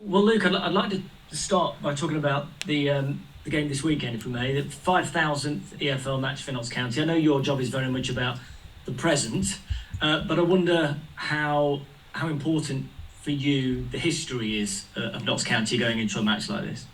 Well, Luke, I'd like to start by talking about the game this weekend, if we may. The 5,000th EFL match for Notts County. I know your job is very much about the present, but I wonder how important for you the history is of Notts County going into a match like this.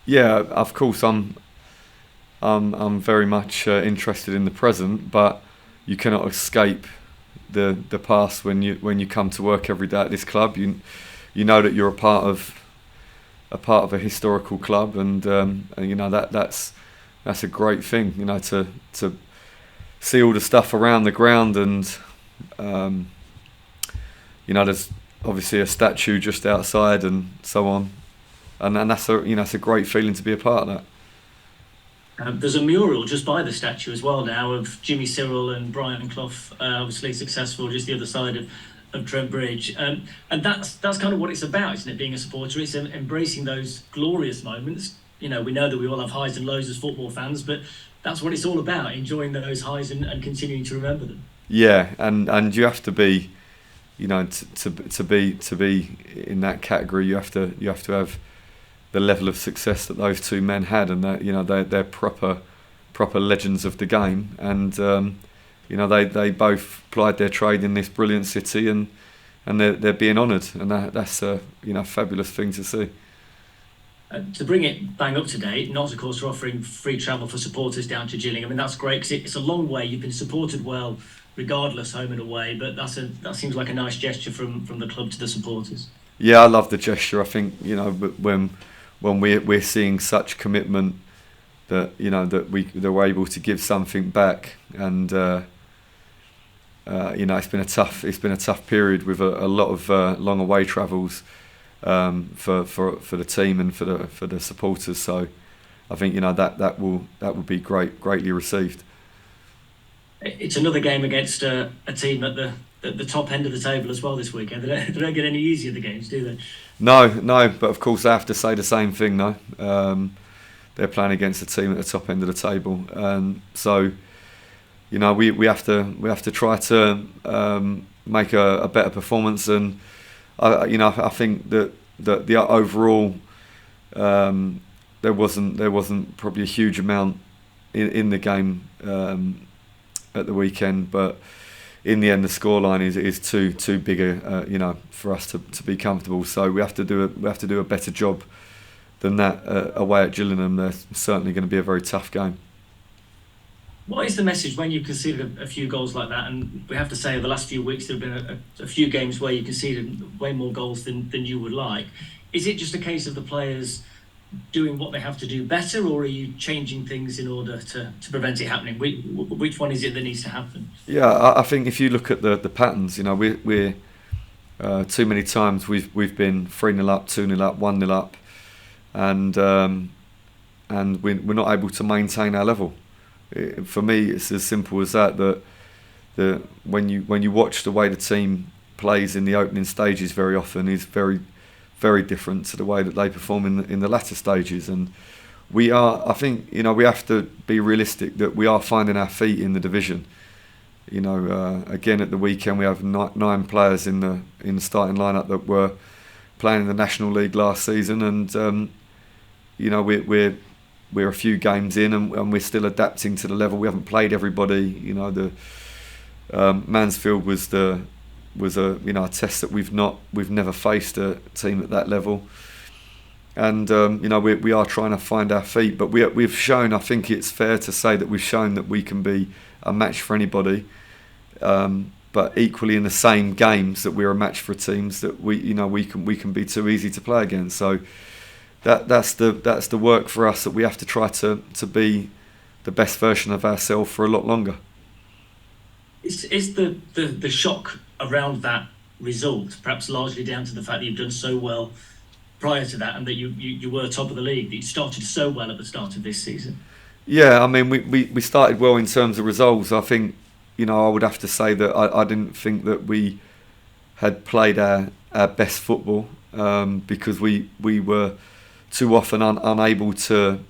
Yeah, of course, I'm very much interested in the present, but you cannot escape the past when you come to work every day at this club. You know that you're a part of a historical club, and you know that's a great thing. You know, to see all the stuff around the ground, and um, you know there's obviously a statue just outside and so on, and that's it's a great feeling to be a part of that. There's a mural just by the statue as well now of Jimmy Cyril and Brian Clough, obviously successful just the other side of Trent Bridge. And that's kind of what it's about, isn't it? Being a supporter, it's embracing those glorious moments. You know, we know that we all have highs and lows as football fans, but that's what it's all about, enjoying those highs and continuing to remember them. Yeah, and you have to be, to be in that category, you have to have the level of success that those two men had, and that they're proper legends of the game, and they both plied their trade in this brilliant city, and they're being honoured, and that's a fabulous thing to see. To bring it bang up to date, Notts, of course, are offering free travel for supporters down to Gillingham. I mean, that's great because it's a long way. You've been supported well, regardless, home and away. But that seems like a nice gesture from the club to the supporters. Yeah, I love the gesture. I think when we're seeing such commitment that that we're able to give something back, and it's been a tough period with a lot of long away travels, for the team and for the supporters. So I think that will be greatly received. It's another game against a team at the top end of the table as well this weekend. They don't get any easier, the games, do they? No, no, but of course I have to say the same thing. No, they're playing against a team at the top end of the table, so we have to try to make a better performance, and I think that the overall, there wasn't probably a huge amount in the game, at the weekend, but in the end the scoreline is too big for us to be comfortable. So we have to do a better job than that, away at Gillingham. They're certainly going to be a very tough game. What is the message when you conceded a few goals like that? And we have to say, over the last few weeks, there have been a few games where you conceded way more goals than you would like. Is it just a case of the players doing what they have to do better, or are you changing things in order to prevent it happening? Which one is it that needs to happen? Yeah, I think if you look at the patterns, we're too many times we've been 3-0 up, 2-0 up, 1-0 up, and we're not able to maintain our level. For me, it's as simple as that. That when you watch the way the team plays in the opening stages, very often is very very different to the way that they perform in the latter stages. And I think we have to be realistic that we are finding our feet in the division. Again at the weekend we have nine players in the starting lineup that were playing in the National League last season, and we're a few games in, and we're still adapting to the level. We haven't played everybody. The Mansfield was a test that we've never faced a team at that level, and we are trying to find our feet. But we've shown. I think it's fair to say that we've shown that we can be a match for anybody. But equally, in the same games that we're a match for teams that we can be too easy to play against. So that's the work for us, that we have to try to be the best version of ourselves for a lot longer. Is the shock around that result perhaps largely down to the fact that you've done so well prior to that, and that you were top of the league, that you started so well at the start of this season? Yeah, I mean, we started well in terms of results. I think, I would have to say that I didn't think that we had played our best football, because we were too often unable to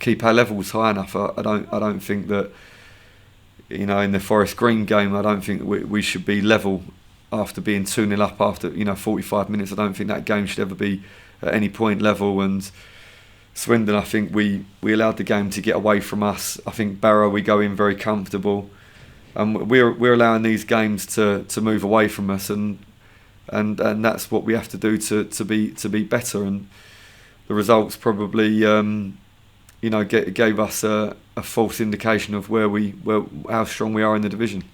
keep our levels high enough. I don't think that, in the Forest Green game, I don't think we should be level after being 2-0 up after 45 minutes. I don't think that game should ever be at any point level. And Swindon, I think we allowed the game to get away from us. I think Barrow, we go in very comfortable, and we're allowing these games to move away from us, and that's what we have to do to be better. And the results probably gave us a false indication of how strong we are in the division.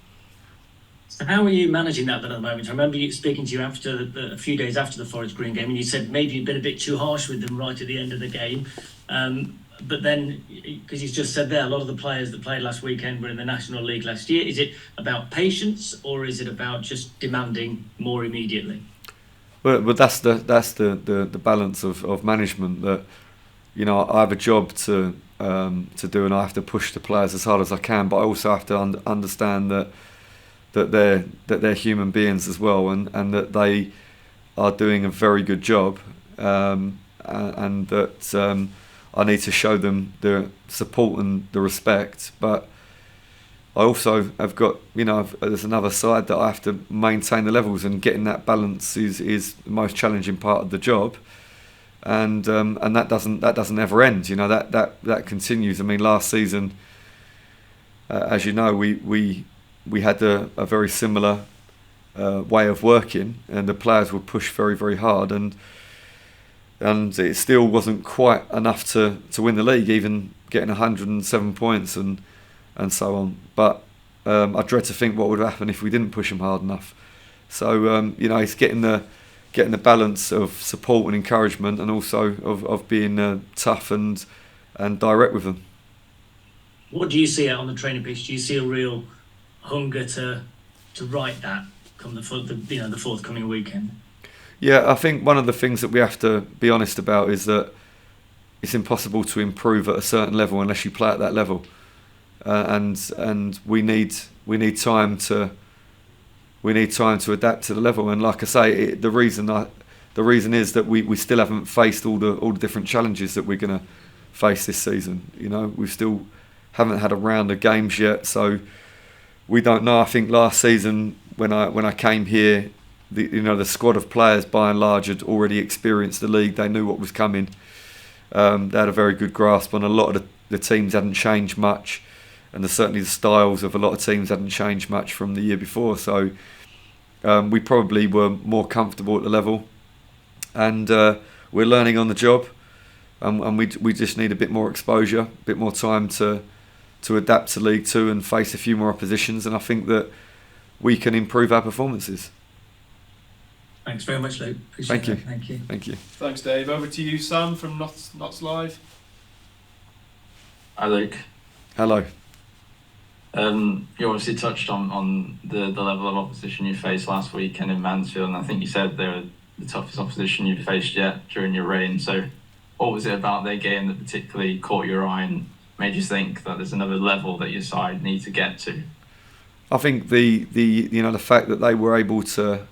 So how are you managing that then at the moment? I remember you speaking to you a few days after the Forest Green game, and you said maybe you'd been a bit too harsh with them right at the end of the game. But then, because you just said there, a lot of the players that played last weekend were in the National League last year. Is it about patience, or is it about just demanding more immediately? Well, that's the balance of management. That I have a job to do, and I have to push the players as hard as I can. But I also have to understand that they're human beings as well, and that they are doing a very good job, and that I need to show them the support and the respect. But I also have got, there's another side that I have to maintain the levels, and getting that balance is the most challenging part of the job. And that doesn't ever end. That continues. I mean, last season, as you know, we had a very similar way of working, and the players would push very, very hard, and it still wasn't quite enough to win the league, even getting 107 points and so on. But I dread to think what would happen if we didn't push them hard enough. So it's getting the balance of support and encouragement, and also of being tough and direct with them. What do you see out on the training pitch? Do you see a real hunger to right that come the forthcoming weekend? Yeah, I think one of the things that we have to be honest about is that it's impossible to improve at a certain level unless you play at that level, and we need time to adapt to the level. And like I say, the reason is that we still haven't faced all the different challenges that we're going to face this season. We still haven't had a round of games yet, so we don't know. I think last season when I came here, the squad of players by and large had already experienced the league. They knew what was coming. They had a very good grasp on a lot of the teams. Hadn't changed much, and certainly the styles of a lot of teams hadn't changed much from the year before. So we probably were more comfortable at the level, and we're learning on the job, and we just need a bit more exposure, a bit more time to adapt to League Two and face a few more oppositions, and I think that we can improve our performances. Thanks very much, Luke. Appreciate it. Thank you. Thanks, Dave. Over to you, Sam, from Notts Live. Hi, Luke. Hello. You obviously touched on the level of opposition you faced last weekend in Mansfield, and I think you said they were the toughest opposition you've faced yet during your reign. So what was it about their game that particularly caught your eye and made you think that there's another level that your side need to get to? I think the fact that they were able to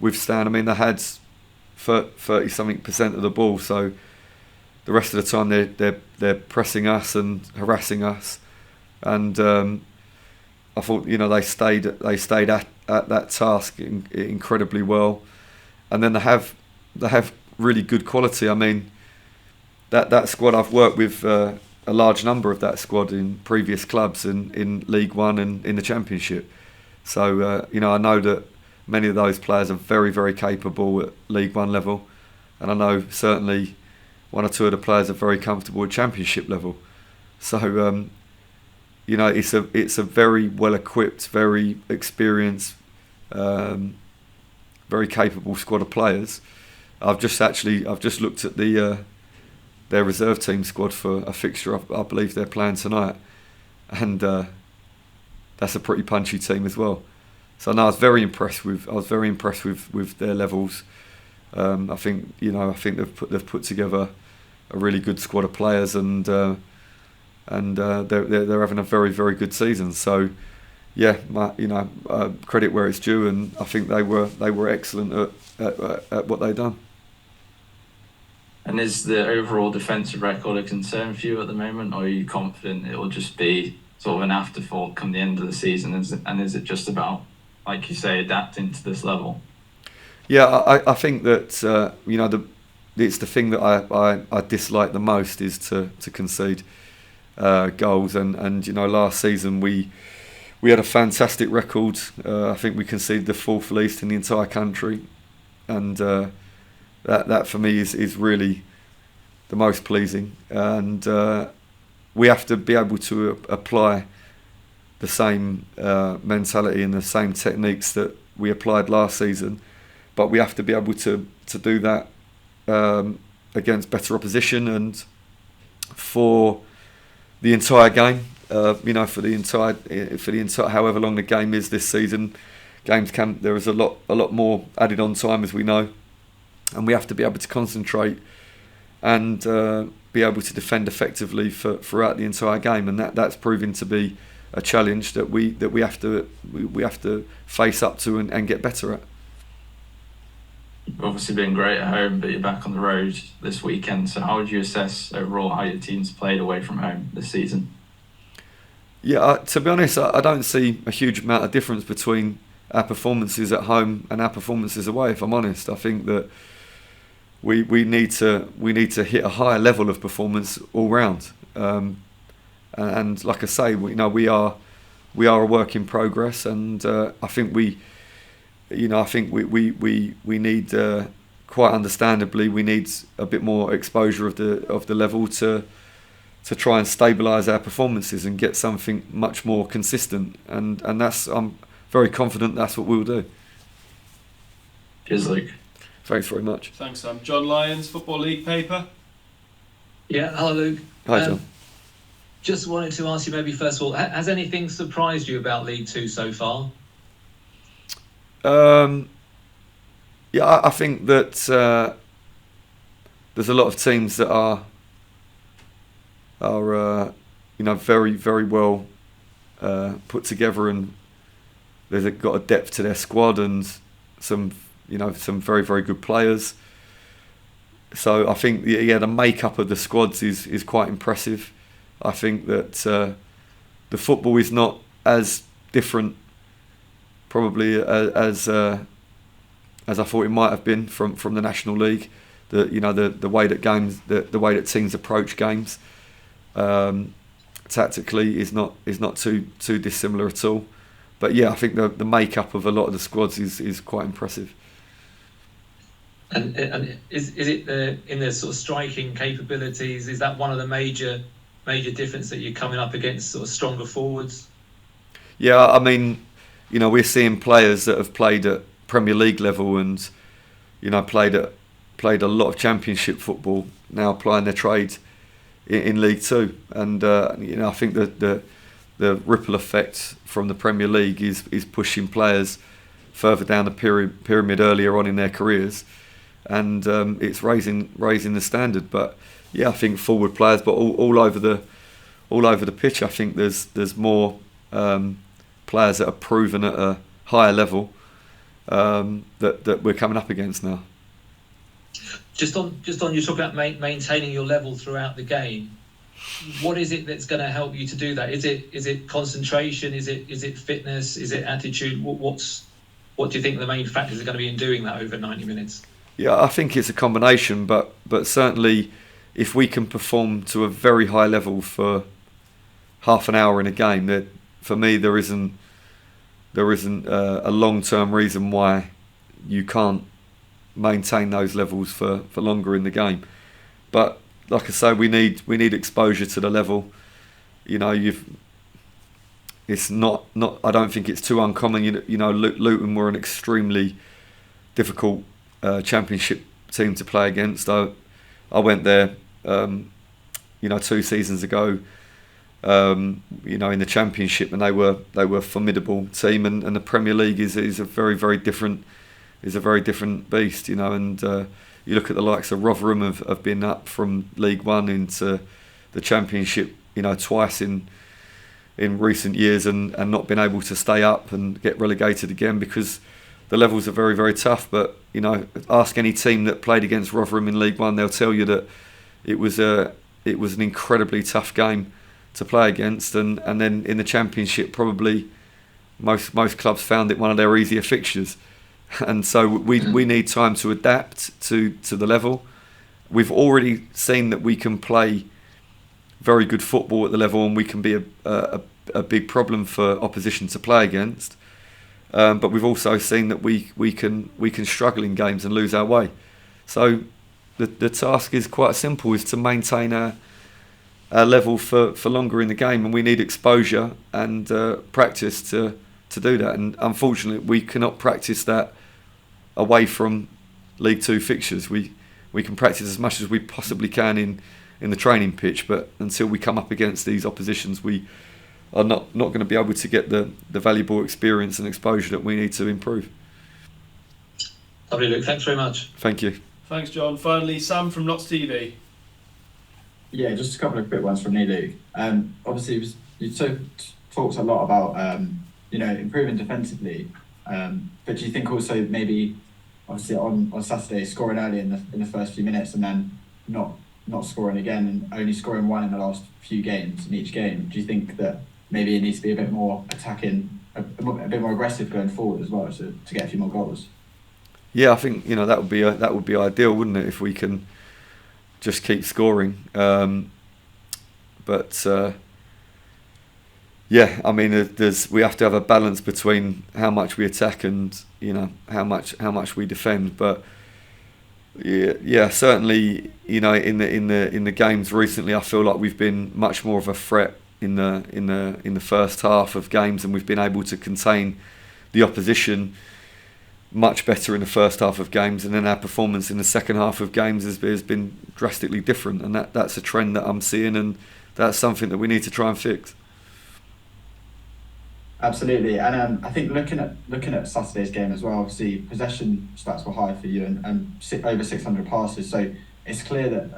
withstand. I mean, they had 30-something% of the ball, so the rest of the time they're pressing us and harassing us, and I thought they stayed at that task incredibly well, and then they have really good quality. I mean, that squad, I've worked with a large number of that squad in previous clubs in League One and in the Championship, so I know that many of those players are very, very capable at League One level, and I know certainly one or two of the players are very comfortable at Championship level. So it's a very well equipped, very experienced, very capable squad of players. I've just looked at their reserve team squad for a fixture I believe they're playing tonight, and that's a pretty punchy team as well. So no, I was very impressed with their levels. I think they've put together a really good squad of players, and they're having a very, very good season. So yeah, credit where it's due, and I think they were excellent at what they've done. And is the overall defensive record a concern for you at the moment, or are you confident it will just be sort of an afterthought come the end of the season? And is it just about like you say, adapting to this level? Yeah, I think that it's the thing that I dislike the most is to concede goals, and last season we had a fantastic record. I think we conceded the fourth least in the entire country, and that for me is really the most pleasing. And we have to be able to apply the same mentality and the same techniques that we applied last season, but we have to be able to do that against better opposition and for the entire game. For the entire however long the game is this season, there is a lot more added on time, as we know, and we have to be able to concentrate and be able to defend effectively throughout the entire game, and that's proving to be a challenge that we have to face up to and get better at. You've obviously been great at home, but you're back on the road this weekend. So how would you assess overall how your team's played away from home this season? Yeah, to be honest, I don't see a huge amount of difference between our performances at home and our performances away. If I'm honest, I think that we need to hit a higher level of performance all round. And like I say, we are a work in progress, and I think we need quite understandably we need a bit more exposure of the level to try and stabilise our performances and get something much more consistent, and I'm very confident that's what we'll do. Cheers, Luke. Thanks very much. Thanks, Sam. John Lyons, Football League paper. Yeah, hello, Luke. Hi, John. Just wanted to ask you maybe first of all, has anything surprised you about League Two so far? Yeah, I think that there's a lot of teams that are very, very well put together, and they've got a depth to their squad and some very, very good players. So I think the makeup of the squads is quite impressive. I think that the football is not as different probably as I thought it might have been from the National League. The way that games, the way that teams approach games tactically is not too dissimilar at all. But yeah, I think the makeup of a lot of the squads is quite impressive. And is it in the sort of striking capabilities? Is that one of the major difference that you're coming up against, sort of stronger forwards? Yeah, I mean, we're seeing players that have played at Premier League level and played a lot of Championship football, now applying their trade in League Two, and I think that the ripple effect from the Premier League is pushing players further down the pyramid earlier on in their careers, and it's raising the standard. But yeah, I think forward players, but all over the pitch, I think there's more players that are proven at a higher level that we're coming up against now. Just on you talk about maintaining your level throughout the game. What is it that's going to help you to do that? Is it concentration? Is it fitness? Is it attitude? What do you think the main factors are going to be in doing that over 90 minutes? Yeah, I think it's a combination, but certainly if we can perform to a very high level for half an hour in a game, that for me there isn't a long-term reason why you can't maintain those levels for longer in the game. But like I say, we need exposure to the level. It's not. I don't think it's too uncommon. Luton were an extremely difficult Championship team to play against. I went there, 2 seasons ago. In the Championship, and they were a formidable team, and the Premier League is a very, very different beast, and you look at the likes of Rotherham have been up from League One into the Championship, twice in recent years, and not been able to stay up and get relegated again because the levels are very, very tough. But ask any team that played against Rotherham in League One, they'll tell you that it was an incredibly tough game to play against, and then in the Championship probably most clubs found it one of their easier fixtures, and so we need time to adapt to the level. We've already seen that we can play very good football at the level, and we can be a big problem for opposition to play against. But we've also seen that we can struggle in games and lose our way. So the task is quite simple: is to maintain our level for longer in the game, and we need exposure and practice to do that. And unfortunately, we cannot practice that away from League Two fixtures. We can practice as much as we possibly can in the training pitch, but until we come up against these oppositions, we are not going to be able to get the valuable experience and exposure that we need to improve. Lovely, Luke. Thanks very much. Thank you. Thanks, John. Finally, Sam from Notts TV. Yeah, just a couple of quick ones from me, Luke. Obviously, you talked a lot about improving defensively, but do you think also maybe obviously on Saturday scoring early in the first few minutes and then not scoring again and only scoring one in the last few games in each game? Do you think that maybe it needs to be a bit more attacking, a bit more aggressive going forward as well to get a few more goals? Yeah, I think that would be ideal, wouldn't it, if we can just keep scoring. Yeah, I mean, we have to have a balance between how much we attack and how much we defend. But yeah, certainly in the games recently, I feel like we've been much more of a threat in the first half of games, and we've been able to contain the opposition much better in the first half of games, and then our performance in the second half of games has been drastically different, and that's a trend that I'm seeing, and that's something that we need to try and fix. Absolutely, and I think looking at Saturday's game as well, obviously possession stats were high for you, and over 600 passes. So it's clear that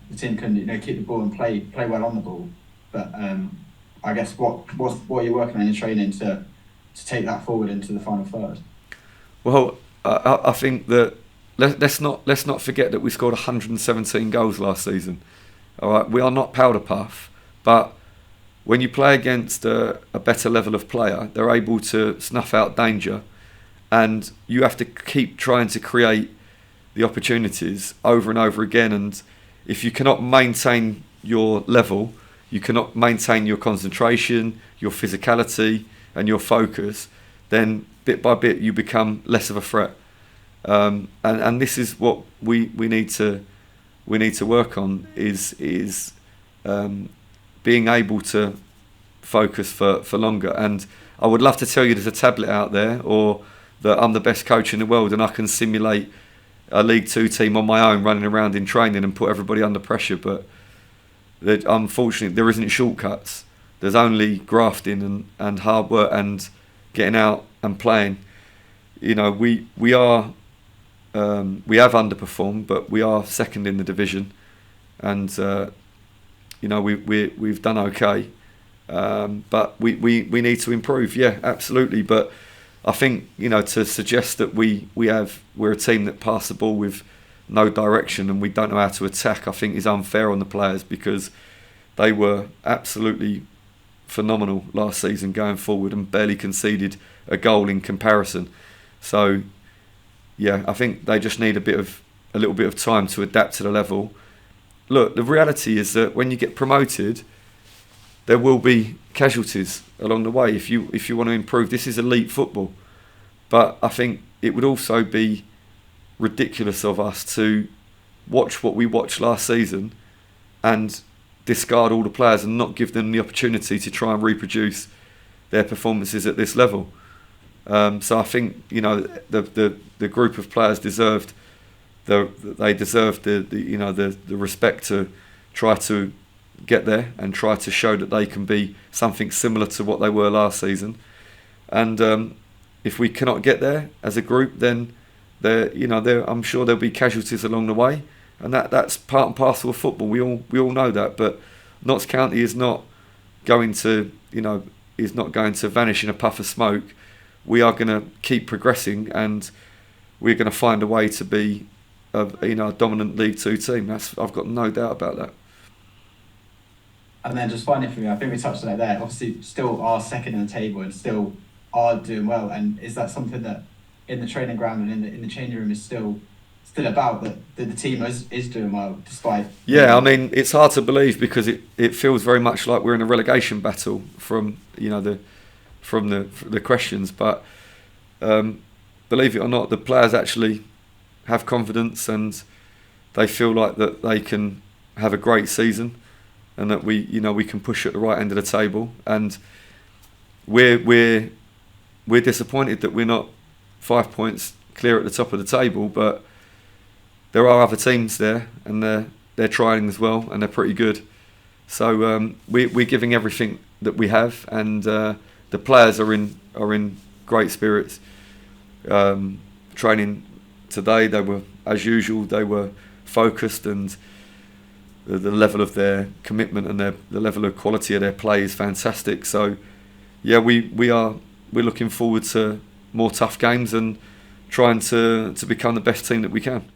the team can keep the ball and play well on the ball. But I guess what are you working on in training to take that forward into the final third? Well, I think that let's not forget that we scored 117 goals last season. All right, we are not powder puff, but when you play against a better level of player, they're able to snuff out danger, and you have to keep trying to create the opportunities over and over again. And if you cannot maintain your level, you cannot maintain your concentration, your physicality, and your focus, then bit by bit you become less of a threat. And this is what we need to work on is being able to focus for longer. And I would love to tell you there's a tablet out there, or that I'm the best coach in the world and I can simulate a League Two team on my own running around in training and put everybody under pressure. But unfortunately, there isn't shortcuts. There's only grafting and hard work and getting out and playing. We have underperformed, but we are second in the division, and we've done okay, but we need to improve. Yeah, absolutely. But I think to suggest that we're a team that pass the ball with no direction and we don't know how to attack, I think is unfair on the players, because they were absolutely phenomenal last season going forward and barely conceded a goal in comparison. So yeah, I think they just need a little bit of time to adapt to the level. Look, the reality is that when you get promoted, there will be casualties along the way if you want to improve. This is elite football. But I think it would also be ridiculous of us to watch what we watched last season and discard all the players and not give them the opportunity to try and reproduce their performances at this level. So I think the group of players deserved the respect to try to get there and try to show that they can be something similar to what they were last season. And if we cannot get there as a group, then I'm sure there'll be casualties along the way, and that's part and parcel of football. We all know that. But Notts County is not going to vanish in a puff of smoke. We are going to keep progressing, and we're going to find a way to be a dominant League Two team. I've got no doubt about that. And then just finally for me, I think we touched on it there. Obviously, still are second in the table and still are doing well, and is that something that in the training ground and in the changing room is still about that the team is doing well despite? Yeah, I mean, it's hard to believe because it feels very much like we're in a relegation battle from the questions, but believe it or not, the players actually have confidence and they feel like that they can have a great season and that we can push at the right end of the table, and we're disappointed that we're not 5 points clear at the top of the table, but there are other teams there, and they're trying as well, and they're pretty good. So we're giving everything that we have, and the players are in great spirits. Training today, they were, as usual, they were focused, and the level of their commitment and the level of quality of their play is fantastic. So yeah, we're looking forward to more tough games and trying to become the best team that we can.